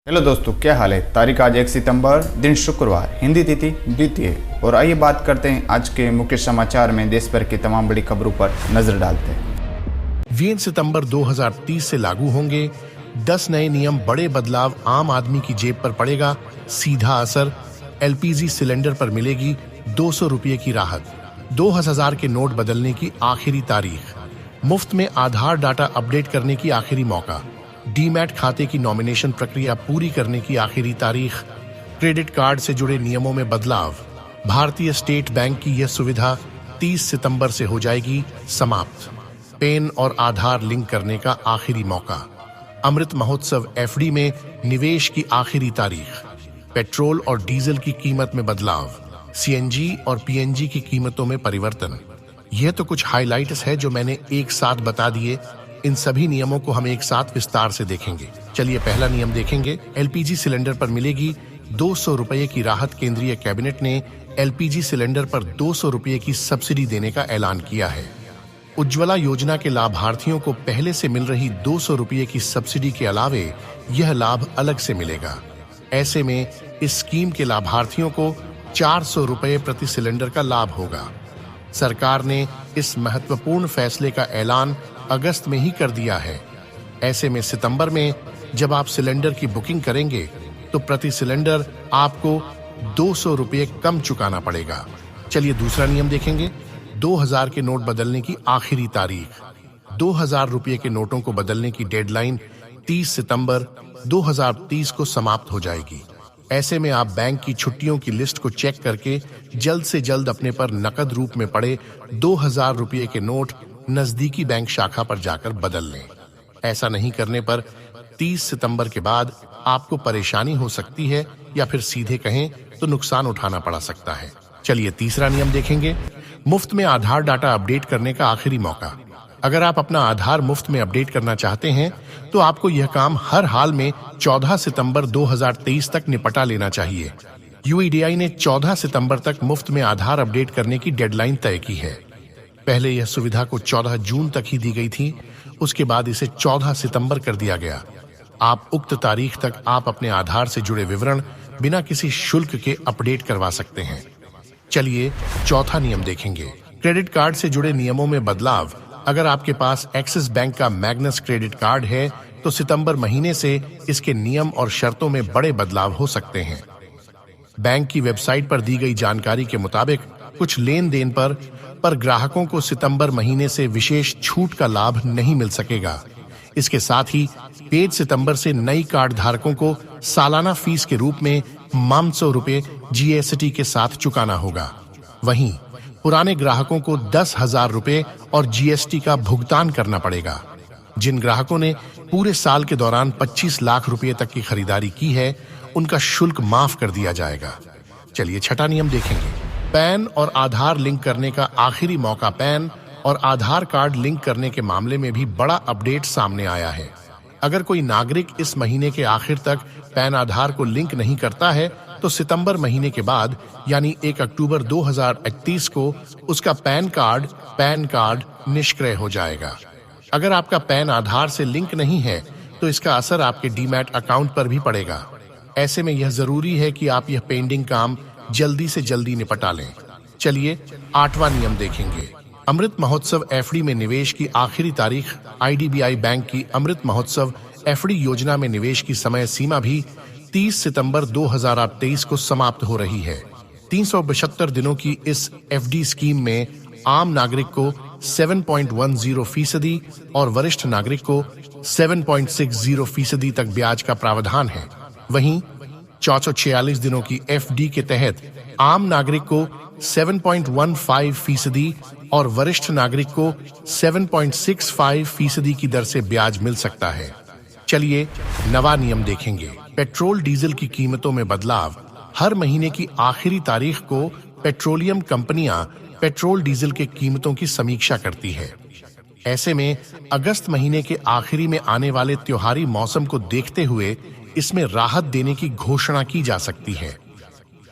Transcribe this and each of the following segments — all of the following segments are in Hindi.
हेलो दोस्तों, क्या हाल है। तारीख आज 1 सितंबर, दिन शुक्रवार, हिंदी तिथि द्वितीय। और आइए बात करते हैं आज के मुख्य समाचार में देश भर की तमाम बड़ी खबरों पर नजर डालते हैं। 20 सितंबर 2030 से लागू होंगे 10 नए नियम। बड़े बदलाव, आम आदमी की जेब पर पड़ेगा सीधा असर। एलपीजी सिलेंडर पर मिलेगी 200 रुपये की राहत। 2000 के नोट बदलने की आखिरी तारीख। मुफ्त में आधार डाटा अपडेट करने की आखिरी मौका। डीमैट खाते की नॉमिनेशन प्रक्रिया पूरी करने की आखिरी तारीख। क्रेडिट कार्ड से जुड़े नियमों में बदलाव। भारतीय स्टेट बैंक की यह सुविधा 30 सितंबर से हो जाएगी समाप्त। पेन और आधार लिंक करने का आखिरी मौका। अमृत महोत्सव एफडी में निवेश की आखिरी तारीख। पेट्रोल और डीजल की कीमत में बदलाव। सीएनजी और पीएनजी की कीमतों में परिवर्तन। यह तो कुछ हाइलाइट्स है जो मैंने एक साथ बता दिए। इन सभी नियमों को हम एक साथ विस्तार से देखेंगे। चलिए पहला नियम देखेंगे। एलपीजी सिलेंडर पर मिलेगी 200 रुपये की राहत। केंद्रीय कैबिनेट ने एलपीजी सिलेंडर पर 200 रुपये की सब्सिडी देने का ऐलान किया है। उज्ज्वला योजना के लाभार्थियों को पहले से मिल रही 200 रुपये की सब्सिडी के अलावे यह लाभ अलग से मिलेगा। ऐसे में इस स्कीम के लाभार्थियों को 400 रुपये प्रति सिलेंडर का लाभ होगा। सरकार ने इस महत्वपूर्ण फैसले का ऐलान अगस्त में ही कर दिया है। ऐसे में सितंबर में जब आप सिलेंडर की बुकिंग करेंगे तो प्रति सिलेंडर आपको 200 रुपये कम चुकाना पड़ेगा। चलिए दूसरा नियम देखेंगे। 2000 के नोट बदलने की आखिरी तारीख। 2000 रुपये के नोटों को बदलने की डेडलाइन 30 सितंबर 2030 को समाप्त हो जाएगी। ऐसे में आप बैंक की छुट्टियों की लिस्ट को चेक करके जल्द से जल्द अपने पर नकद रूप में पड़े 2000 रुपये के नोट नजदीकी बैंक शाखा पर जाकर बदल लें। ऐसा नहीं करने पर 30 सितंबर के बाद आपको परेशानी हो सकती है, या फिर सीधे कहें तो नुकसान उठाना पड़ सकता है। चलिए तीसरा नियम देखेंगे। मुफ्त में आधार डाटा अपडेट करने का आखिरी मौका। अगर आप अपना आधार मुफ्त में अपडेट करना चाहते हैं तो आपको यह काम हर हाल में 14 सितंबर 2023 तक निपटा लेना चाहिए। यूआईडीएआई ने 14 सितंबर तक मुफ्त में आधार अपडेट करने की डेडलाइन तय की है। पहले यह सुविधा को 14 जून तक ही दी गई थी, उसके बाद इसे 14 सितंबर कर दिया गया। आप उक्त तारीख तक आप अपने आधार से जुड़े विवरण बिना किसी शुल्क के अपडेट करवा सकते हैं। चलिए चौथा नियम देखेंगे। क्रेडिट कार्ड से जुड़े नियमों में बदलाव। अगर आपके पास एक्सिस बैंक का मैग्नस क्रेडिट कार्ड है तो सितंबर महीने से इसके नियम और शर्तों में बड़े बदलाव हो सकते हैं। बैंक की वेबसाइट पर दी गई जानकारी के मुताबिक कुछ लेन देन पर ग्राहकों को सितंबर महीने से विशेष छूट का लाभ नहीं मिल सकेगा। इसके साथ ही 5 सितंबर से नई कार्ड धारकों को सालाना फीस के रूप में 500 रुपये जीएसटी के साथ चुकाना होगा। वहीं पुराने ग्राहकों को 10,000 रुपये और जीएसटी का भुगतान करना पड़ेगा। जिन ग्राहकों ने पूरे साल के दौरान 25 लाख रुपए तक की खरीदारी की है, उनका शुल्क माफ कर दिया जाएगा। चलिए छठा नियम देखेंगे। पैन और आधार लिंक करने का आखिरी मौका। पैन और आधार कार्ड लिंक करने के मामले में भी बड़ा अपडेट सामने आया है। अगर कोई नागरिक इस महीने के आखिर तक पैन आधार को लिंक नहीं करता है तो सितंबर महीने के बाद यानी 1 अक्टूबर 2031 को उसका पैन कार्ड निष्क्रिय हो जाएगा। अगर आपका पैन आधार से लिंक नहीं है तो इसका असर आपके डीमैट अकाउंट पर भी पड़ेगा। ऐसे में यह जरूरी है कि आप यह पेंडिंग काम जल्दी से जल्दी निपटा लें। चलिए आठवां नियम देखेंगे। अमृत महोत्सव एफडी में निवेश की आखिरी तारीख। आईडीबीआई बैंक की अमृत महोत्सव एफडी योजना में निवेश की समय सीमा भी 30 सितंबर 2023 को समाप्त हो रही है। 372 दिनों की इस एफडी स्कीम में आम नागरिक को 7.10% और वरिष्ठ नागरिक को 7.60% तक ब्याज का प्रावधान है। वहीं 446 दिनों की एफडी के तहत आम नागरिक को 7.15% और वरिष्ठ नागरिक को 7.65% की दर से ब्याज मिल सकता है। चलिए नवा नियम देखेंगे। पेट्रोल डीजल की कीमतों में बदलाव। हर महीने की आखिरी तारीख को पेट्रोलियम कंपनियां पेट्रोल डीजल के कीमतों की समीक्षा करती है। ऐसे में अगस्त महीने के आखिरी में आने वाले त्योहारी मौसम को देखते हुए इसमें राहत देने की घोषणा की जा सकती है।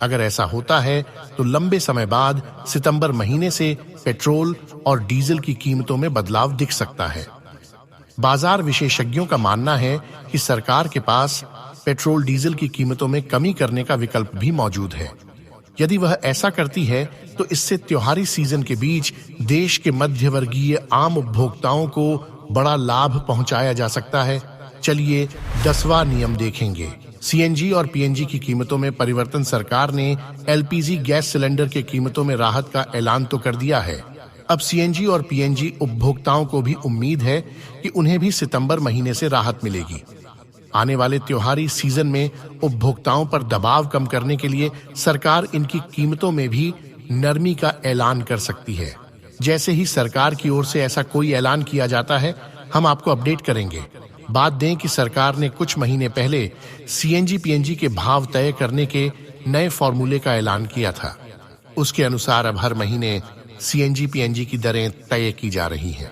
अगर ऐसा होता है तो लंबे समय बाद सितंबर महीने से पेट्रोल और डीजल की कीमतों में बदलाव दिख सकता है। बाजार विशेषज्ञों का मानना है कि सरकार के पास पेट्रोल डीजल की कीमतों में कमी करने का विकल्प भी मौजूद है। यदि वह ऐसा करती है तो इससे त्योहारी सीजन के बीच देश के मध्य वर्गीय आम उपभोक्ताओं को बड़ा लाभ पहुंचाया जा सकता है। चलिए 10वां नियम देखेंगे। सीएनजी और पीएनजी की कीमतों में परिवर्तन। सरकार ने एलपीजी गैस सिलेंडर के कीमतों में राहत का ऐलान तो कर दिया है। अब सीएनजी और पीएनजी उपभोक्ताओं को भी उम्मीद है कि उन्हें भी सितंबर महीने से राहत मिलेगी। आने वाले त्योहारी सीजन में उपभोक्ताओं पर दबाव कम करने के लिए सरकार इनकी कीमतों में भी नरमी का ऐलान कर सकती है। जैसे ही सरकार की ओर से ऐसा कोई ऐलान किया जाता है, हम आपको अपडेट करेंगे। बात दें कि सरकार ने कुछ महीने पहले सीएनजी पीएनजी के भाव तय करने के नए फॉर्मूले का ऐलान किया था। उसके अनुसार अब हर महीने सीएनजी पीएनजी की दरें तय की जा रही हैं।